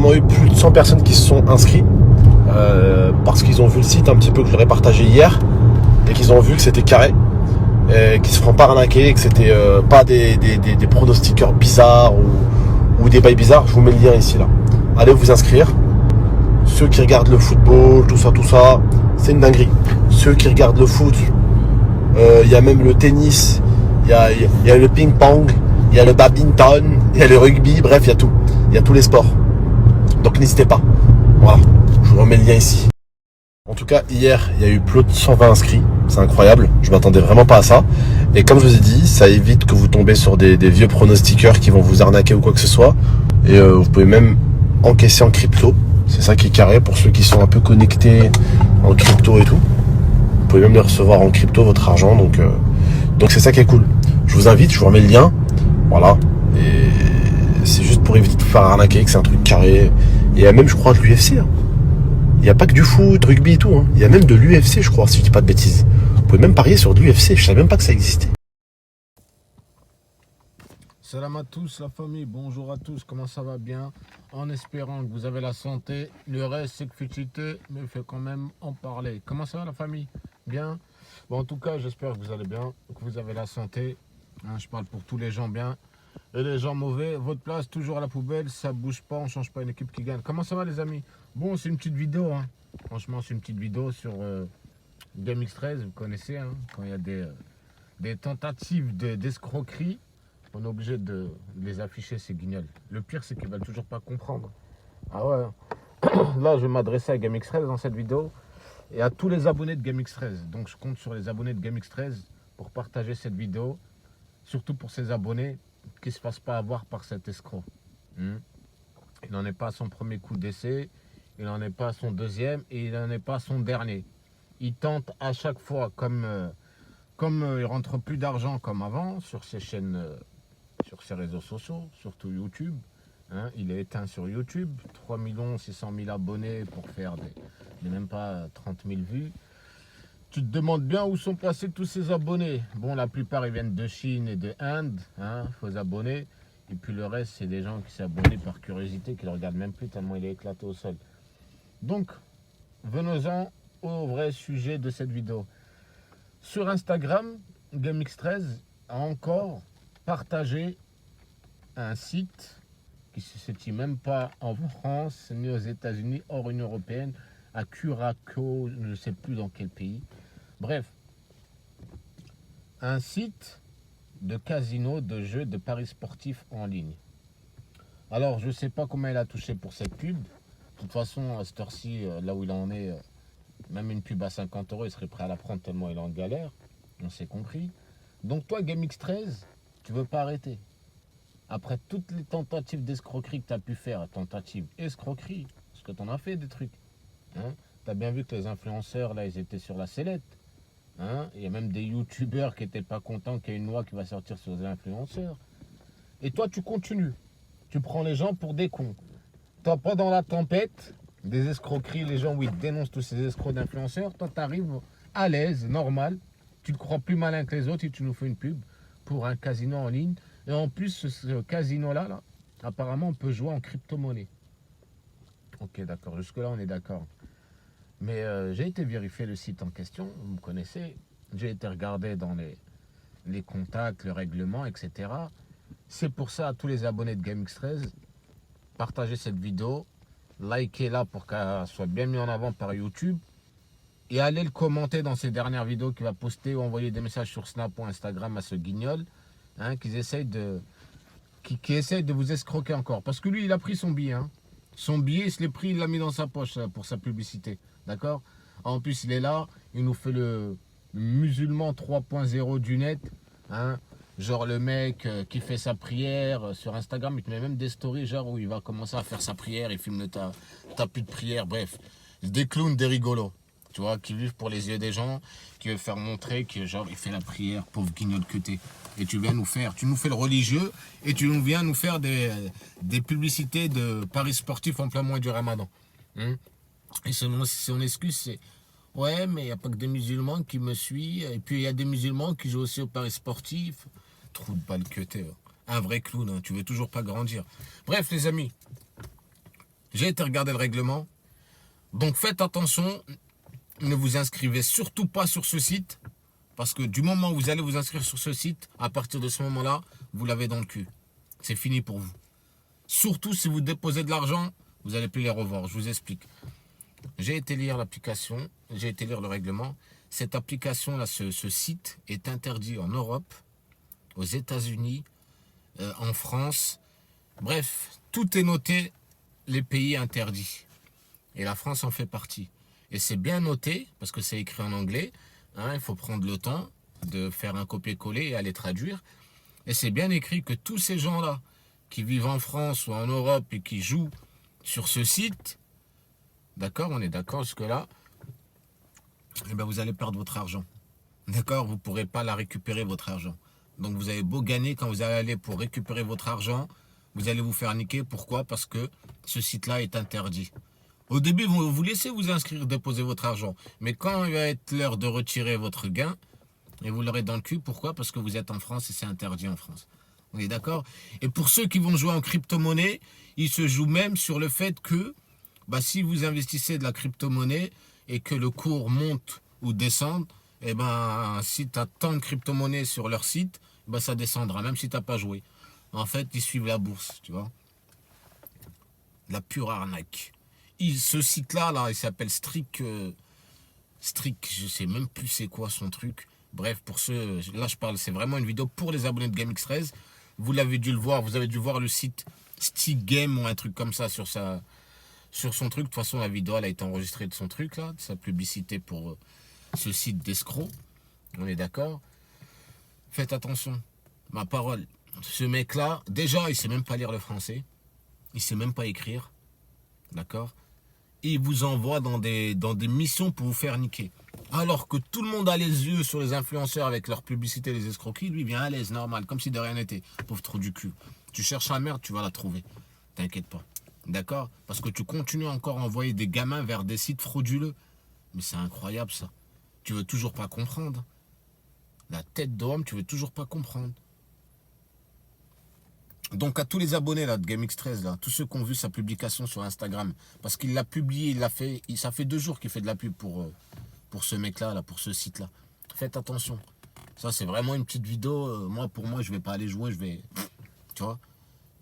On a eu plus de 100 personnes qui se sont inscrites parce qu'ils ont vu le site un petit peu que je leur ai partagé hier et qu'ils ont vu que c'était carré, qu'ils se feront pas arnaquer, que c'était pas des pronostiqueurs bizarres ou des bails bizarres. Je vous mets le lien ici là. Allez vous inscrire. Ceux qui regardent le football, tout ça, c'est une dinguerie. Ceux qui regardent le foot, il y a même le tennis, il y a le ping-pong, il y a le badminton, il y a le rugby, bref, il y a tout. Il y a tous les sports. Donc n'hésitez pas. Voilà, je vous remets le lien ici. En tout cas, hier, il y a eu plus de 120 inscrits. C'est incroyable, je m'attendais vraiment pas à ça. Et comme je vous ai dit, ça évite que vous tombez sur des vieux pronostiqueurs qui vont vous arnaquer ou quoi que ce soit. Et vous pouvez même encaisser en crypto. C'est ça qui est carré pour ceux qui sont un peu connectés en crypto et tout. Vous pouvez même les recevoir en crypto, votre argent. Donc c'est ça qui est cool. Je vous invite, je vous remets le lien. Voilà. Et c'est juste pour éviter de vous faire arnaquer, que c'est un truc carré. Et il y a même, je crois, de l'UFC. Hein. Il n'y a pas que du foot, rugby et tout. Hein. Il y a même de l'UFC, je crois, si je dis pas de bêtises. Vous pouvez même parier sur de l'UFC. Je savais même pas que ça existait. Salam à tous la famille, bonjour à tous, comment ça va bien? En espérant que vous avez la santé, le reste c'est que futilité, mais il faut quand même en parler. Comment ça va la famille? Bien? Bon en tout cas j'espère que vous allez bien, que vous avez la santé, hein, je parle pour tous les gens bien. Et les gens mauvais, votre place toujours à la poubelle, ça bouge pas, on change pas une équipe qui gagne. Comment ça va les amis? Bon c'est une petite vidéo, hein. Franchement c'est une petite vidéo sur GameX13, vous connaissez, hein, quand il y a des tentatives d'escroquerie. On est obligé de les afficher, ces guignols. Le pire, c'est qu'ils ne veulent toujours pas comprendre. Ah ouais. Là, je vais m'adresser à GameX13 dans cette vidéo et à tous les abonnés de GameX13. Donc, je compte sur les abonnés de GameX13 pour partager cette vidéo. Surtout pour ces abonnés qui ne se fassent pas avoir par cet escroc. Il n'en est pas à son premier coup d'essai, il n'en est pas à son deuxième et il n'en est pas à son dernier. Il tente à chaque fois, comme il rentre plus d'argent comme avant sur ses chaînes... sur ses réseaux sociaux, surtout YouTube. Hein, il est éteint sur YouTube, 3 600 000 abonnés pour faire des même pas 30 000 vues. Tu te demandes bien où sont passés tous ces abonnés. Bon, la plupart ils viennent de Chine et de Inde, hein, faux abonnés. Et puis le reste, c'est des gens qui s'abonnent par curiosité, qui ne le regardent même plus tellement il est éclaté au sol. Donc, venons-en au vrai sujet de cette vidéo. Sur Instagram, GameX13 a encore partagé un site qui ne se situe même pas en France ni aux États-Unis, hors Union Européenne, à Curacao, je ne sais plus dans quel pays. Bref, un site de casino, de jeux, de paris sportifs en ligne. Alors, je ne sais pas combien il a touché pour cette pub. De toute façon, à cette heure-ci, là où il en est, même une pub à 50 €, il serait prêt à la prendre tellement il est en galère. On s'est compris. Donc toi, GameX13, tu veux pas arrêter. Après toutes les tentatives d'escroquerie que tu as pu faire, tentatives escroquerie, parce que tu en as fait des trucs. Hein, tu as bien vu que les influenceurs, là, ils étaient sur la sellette. Hein, il y a même des youtubeurs qui n'étaient pas contents qu'il y ait une loi qui va sortir sur les influenceurs. Et toi, tu continues. Tu prends les gens pour des cons. Toi, pendant la tempête, des escroqueries, les gens, oui, dénoncent tous ces escrocs d'influenceurs. Toi, tu arrives à l'aise, normal. Tu te crois plus malin que les autres et tu nous fais une pub pour un casino en ligne. Et en plus, ce casino-là, là, apparemment, on peut jouer en crypto-monnaie. Ok, d'accord. Jusque-là, on est d'accord. Mais j'ai été vérifier le site en question. Vous me connaissez. J'ai été regarder dans les contacts, le règlement, etc. C'est pour ça, à tous les abonnés de GameX13, partagez cette vidéo. Likez-la pour qu'elle soit bien mise en avant par YouTube. Et allez le commenter dans ces dernières vidéos qu'il va poster ou envoyer des messages sur Snap ou Instagram à ce guignol, hein, qui essaye de vous escroquer encore. Parce que lui, il a pris son billet. Hein. Son billet, il se l'est pris, il l'a mis dans sa poche pour sa publicité. D'accord? En plus, il est là, il nous fait le musulman 3.0 du net. Hein. Genre le mec qui fait sa prière sur Instagram, il te met même des stories genre où il va commencer à faire sa prière, il filme ta tapis de prière, bref. Des clowns, des rigolos. Tu vois, qui vivent pour les yeux des gens, qui veulent faire montrer que genre il fait la prière, pauvre guignol que t'es. Et tu nous fais le religieux et tu viens nous faire des publicités de paris sportifs en plein mois du Ramadan. Et son excuse c'est ouais mais il n'y a pas que des musulmans qui me suivent et puis il y a des musulmans qui jouent aussi au paris sportif. Trou de balle que t'es. Un vrai clown, hein. Tu veux toujours pas grandir. Bref les amis, J'ai été regarder le règlement. Donc faites attention, ne vous inscrivez surtout pas sur ce site. Parce que du moment où vous allez vous inscrire sur ce site, à partir de ce moment-là, vous l'avez dans le cul. C'est fini pour vous. Surtout si vous déposez de l'argent, vous n'allez plus les revoir. Je vous explique. J'ai été lire l'application, j'ai été lire le règlement. Cette application-là, ce site est interdit en Europe, aux États-Unis, en France. Bref, tout est noté, les pays interdits. Et la France en fait partie. Et c'est bien noté, parce que c'est écrit en anglais. Hein, il faut prendre le temps de faire un copier-coller et aller traduire. Et c'est bien écrit que tous ces gens-là qui vivent en France ou en Europe et qui jouent sur ce site, d'accord, on est d'accord jusque-là, eh bien vous allez perdre votre argent. D'accord, vous ne pourrez pas la récupérer, votre argent. Donc vous avez beau gagner, quand vous allez aller pour récupérer votre argent, vous allez vous faire niquer. Pourquoi? Parce que ce site-là est interdit. Au début, vous laissez vous inscrire, déposer votre argent. Mais quand il va être l'heure de retirer votre gain, et vous l'aurez dans le cul, pourquoi? Parce que vous êtes en France et c'est interdit en France. On est d'accord? Et pour ceux qui vont jouer en crypto-monnaie, ils se jouent même sur le fait que si vous investissez de la crypto-monnaie et que le cours monte ou descende, si tu as tant de crypto-monnaies sur leur site, ça descendra, même si tu n'as pas joué. En fait, ils suivent la bourse, tu vois. La pure arnaque. Ce site-là, il s'appelle Strict, je sais même plus c'est quoi son truc. Bref, pour ceux, là je parle, c'est vraiment une vidéo pour les abonnés de GameX13. Vous l'avez dû le voir, vous avez dû voir le site Stick Game ou un truc comme ça sur son truc. De toute façon, la vidéo, elle a été enregistrée de son truc, là, de sa publicité pour ce site d'escroc. On est d'accord? Faites attention, ma parole. Ce mec-là, déjà, il sait même pas lire le français. Il sait même pas écrire. D'accord? Il vous envoie dans des missions pour vous faire niquer. Alors que tout le monde a les yeux sur les influenceurs avec leur publicité, les escroqueries, lui vient à l'aise, normal, comme si de rien n'était. Pauvre trou du cul. Tu cherches la merde, tu vas la trouver. T'inquiète pas. D'accord? Parce que tu continues encore à envoyer des gamins vers des sites frauduleux. Mais c'est incroyable ça. Tu veux toujours pas comprendre. La tête d'homme, tu veux toujours pas comprendre. Donc à tous les abonnés là, de GameX13, là, tous ceux qui ont vu sa publication sur Instagram, parce qu'il l'a publié, ça fait 2 jours qu'il fait de la pub pour ce mec-là, là, pour ce site-là. Faites attention. Ça, c'est vraiment une petite vidéo. Pour moi, je vais pas aller jouer, tu vois.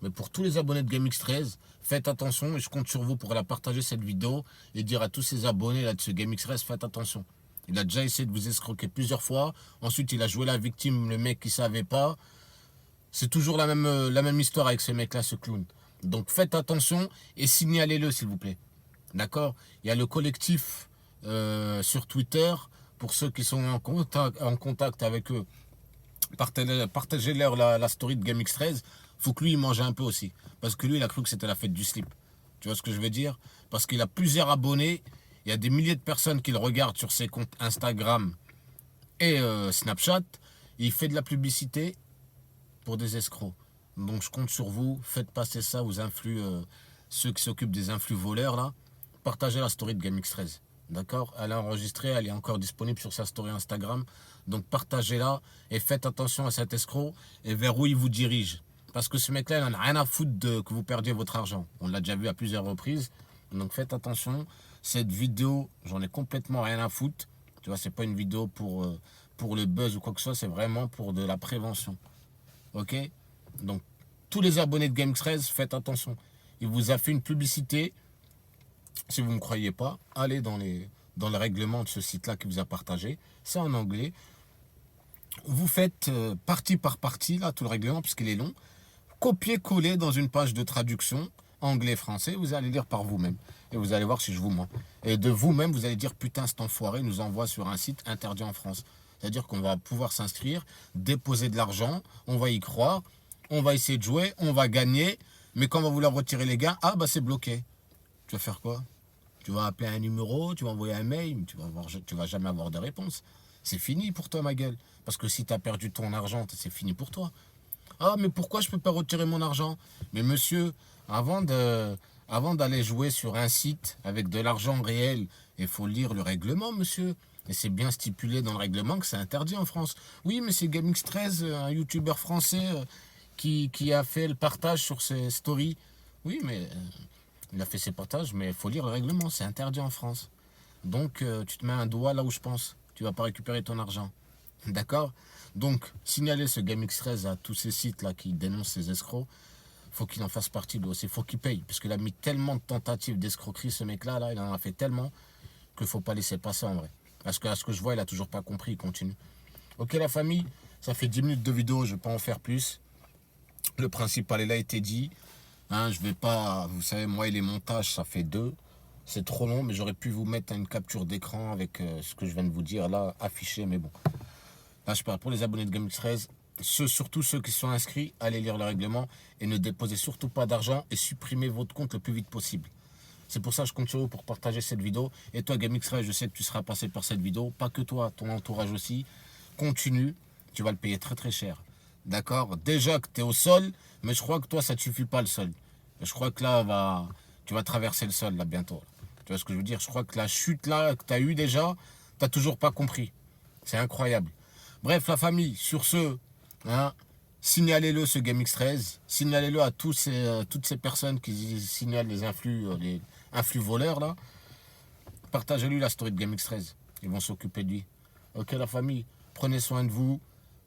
Mais pour tous les abonnés de GameX13, faites attention et je compte sur vous pour la partager cette vidéo et dire à tous ces abonnés là, de ce GameX13, faites attention. Il a déjà essayé de vous escroquer plusieurs fois. Ensuite, il a joué la victime, le mec qui savait pas. C'est toujours la même histoire avec ce mec-là, ce clown. Donc faites attention et signalez-le, s'il vous plaît. D'accord? Il y a le collectif sur Twitter. Pour ceux qui sont en contact avec eux, partagez-leur la story de GameX13. Faut que lui, il mange un peu aussi. Parce que lui, il a cru que c'était la fête du slip. Tu vois ce que je veux dire? Parce qu'il a plusieurs abonnés. Il y a des milliers de personnes qui le regardent sur ses comptes Instagram et Snapchat. Il fait de la publicité pour des escrocs. Donc je compte sur vous, faites passer ça aux influx, ceux qui s'occupent des influx voleurs là. Partagez la story de GameX13. D'accord? Elle est enregistrée, elle est encore disponible sur sa story Instagram. Donc partagez-la et faites attention à cet escroc et vers où il vous dirige. Parce que ce mec-là, il n'en a rien à foutre que vous perdiez votre argent. On l'a déjà vu à plusieurs reprises. Donc faites attention. Cette vidéo, j'en ai complètement rien à foutre. Tu vois, c'est pas une vidéo pour le buzz ou quoi que ce soit, c'est vraiment pour de la prévention. Ok? Donc, tous les abonnés de GameX13, faites attention. Il vous a fait une publicité. Si vous ne me croyez pas, allez dans le règlement de ce site-là qu'il vous a partagé. C'est en anglais. Vous faites partie par partie, là, tout le règlement, puisqu'il est long. Copier-coller dans une page de traduction, anglais-français. Vous allez lire par vous-même. Et vous allez voir si je vous mens. Et de vous-même, vous allez dire, putain, cet enfoiré nous envoie sur un site interdit en France. C'est-à-dire qu'on va pouvoir s'inscrire, déposer de l'argent, on va y croire, on va essayer de jouer, on va gagner, mais quand on va vouloir retirer les gains, c'est bloqué. Tu vas faire quoi? Tu vas appeler un numéro, tu vas envoyer un mail, tu vas jamais avoir de réponse. C'est fini pour toi, ma gueule. Parce que si tu as perdu ton argent, c'est fini pour toi. Ah, mais pourquoi je ne peux pas retirer mon argent? Mais monsieur, avant d'aller jouer sur un site avec de l'argent réel, il faut lire le règlement, monsieur. Et c'est bien stipulé dans le règlement que c'est interdit en France. Oui, mais c'est GameX13, un youtubeur français qui a fait le partage sur ses stories. Oui, mais Il a fait ses partages, mais il faut lire le règlement, c'est interdit en France. Donc, tu te mets un doigt là où je pense. Tu vas pas récupérer ton argent. D'accord? Donc, signaler ce GameX13 à tous ces sites-là qui dénoncent ces escrocs, faut qu'il en fasse partie lui aussi. Faut qu'il paye. Parce qu'il a mis tellement de tentatives d'escroquerie, ce mec-là, il en a fait tellement qu'il faut pas laisser passer en vrai. Parce que à ce que je vois, il a toujours pas compris, il continue. Ok, la famille, ça fait 10 minutes de vidéo, je vais pas en faire plus. Le principal, il a été dit. Hein, je vais pas, vous savez, moi et les montages, ça fait 2. C'est trop long, mais j'aurais pu vous mettre une capture d'écran avec ce que je viens de vous dire là, affiché, mais bon. Là, je parle pour les abonnés de GameX13. Surtout ceux qui sont inscrits, allez lire le règlement et ne déposez surtout pas d'argent et supprimez votre compte le plus vite possible. C'est pour ça que je compte sur vous pour partager cette vidéo. Et toi, GameX13, je sais que tu seras passé par cette vidéo. Pas que toi, ton entourage aussi. Continue, tu vas le payer très très cher. D'accord? Déjà que tu es au sol, mais je crois que toi, ça ne te suffit pas le sol. Je crois que là, tu vas traverser le sol là bientôt. Tu vois ce que je veux dire? Je crois que la chute là que tu as eue déjà, tu n'as toujours pas compris. C'est incroyable. Bref, la famille, sur ce, hein, signalez-le ce GameX13. Signalez-le à toutes ces personnes qui signalent les influx voleurs là. Partagez-lui la story de GameX13. Ils vont s'occuper de lui. Ok, la famille, prenez soin de vous.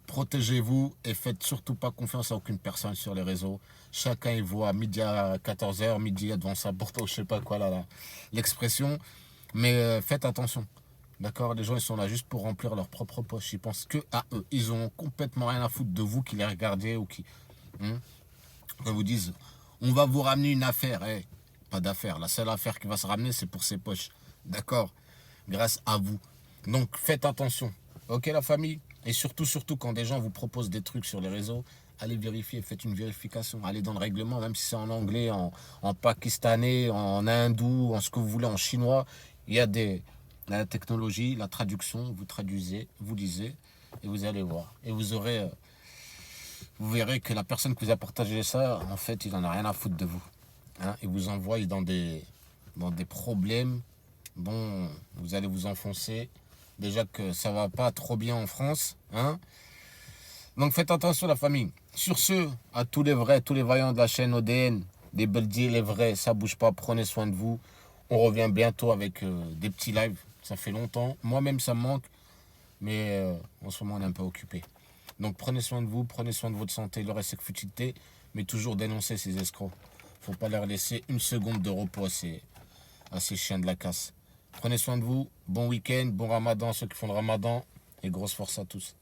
Protégez-vous et faites surtout pas confiance à aucune personne sur les réseaux. Chacun il voit midi à 14h, midi devant sa porte, je sais pas quoi là, l'expression. Mais faites attention. D'accord? Les gens ils sont là juste pour remplir leur propre poche. Ils pensent que à eux. Ils ont complètement rien à foutre de vous qui les regardez ou qui. Ils vous disent on va vous ramener une affaire. Hey, pas d'affaire. La seule affaire qui va se ramener c'est pour ses poches. D'accord? Grâce à vous. Donc faites attention. Ok la famille? Et surtout, quand des gens vous proposent des trucs sur les réseaux, allez vérifier, faites une vérification. Allez dans le règlement, même si c'est en anglais, en pakistanais, en hindou, en ce que vous voulez, en chinois. Il y a la technologie, la traduction, vous traduisez, vous lisez, et vous allez voir. Et vous verrez que la personne qui vous a partagé ça, en fait, il n'en a rien à foutre de vous. Hein, il vous envoie dans des problèmes dont vous allez vous enfoncer. Déjà que ça va pas trop bien en France. Hein. Donc faites attention la famille. Sur ce, à tous les vrais, tous les vaillants de la chaîne ODN, des Beldiers, les vrais, ça bouge pas, prenez soin de vous. On revient bientôt avec des petits lives. Ça fait longtemps. Moi-même ça me manque. Mais en ce moment on est un peu occupé. Donc prenez soin de vous, prenez soin de votre santé, le reste c'est que futilité. Mais toujours dénoncer ces escrocs. Faut pas leur laisser une seconde de repos à ces chiens de la casse. Prenez soin de vous, bon week-end, bon ramadan, ceux qui font le ramadan, et grosse force à tous.